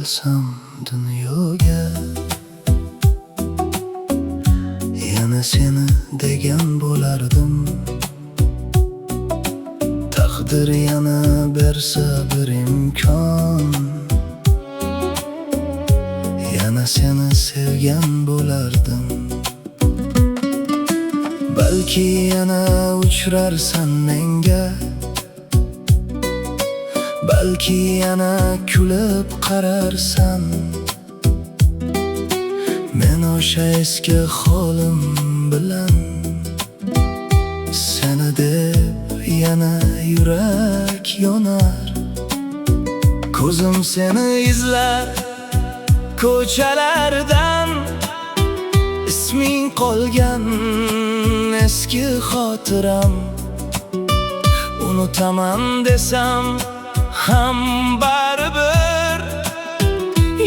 kelsam dunyoga, yana seni degan bo'lardim. Taqdir yana bersa bir imkon, yana seni sevgan bo'lardim. Balki yana uchrarsan menga, balki yana kulib qararsan. Men o'sha eski holim bilan seni deb yana yurak yonar. Ko'zim seni izlar ko'chalardan, isming qolgan eski xotiram. Unutaman desam ham baribir,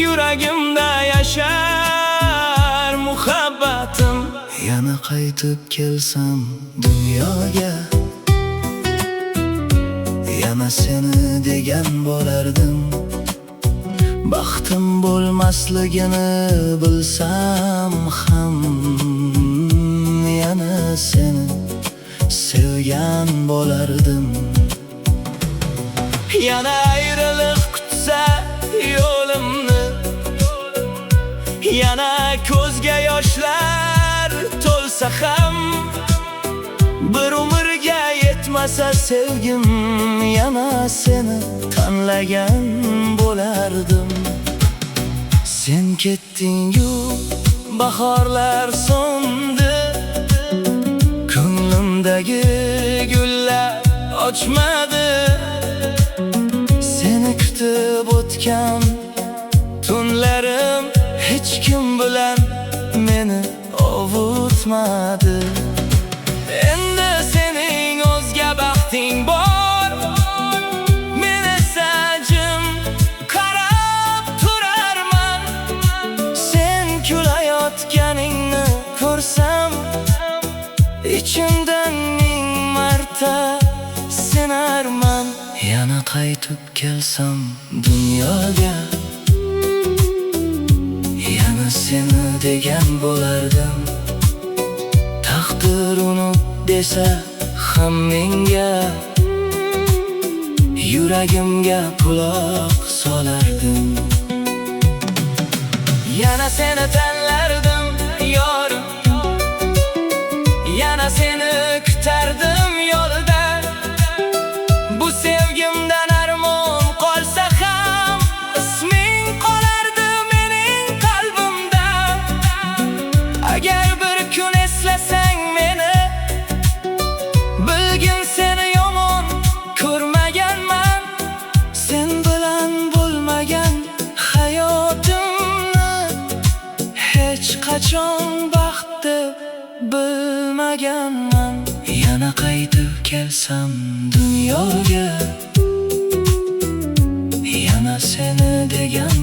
yuragimda yashar muhabbatim. Yana qaytib kelsam dunyoga, yana seni degan bo'lardim. Baxtim bo'lmasligini bilsam ham, yana seni sevgan bo'lardim. Yana ayriliq kutsa yo'limni, yana ko'zga yoshlar to'lsa ham, bir umrga yetmasa sevgim, yana seni tanlagan bo'lardim. Sen ketding-yu bahorlar so'ndi, ko'nglimdagi gullar ochmadi. Seni kutib o'tgan tunlarim hech kim bilan meni ovutmadi. Endi sening o'zga baxting bor, men esa jim qarab turarman. Sen kulayotganingni ko'rsam, ichimdan ming marta senarman. Yana qaytib kelsam dunyoga, yana seni degan bo'lardim. Taqdir unut desa ham menga, yuragimga quloq solardim. Yana seni tanlardim yorim, yana seni kutardim yo'lda. Bu sevgimdan armon qolsa ham, isming qolardi mening qalbimda. Agar bir kun eslasang meni, bilgin seni yomon ko'rmaganman. Sen bilan bo'lmagan hayotimni hech qachon baxt deb bilmaganman. Yana qaytib kelsam dunyoga, yana seni degan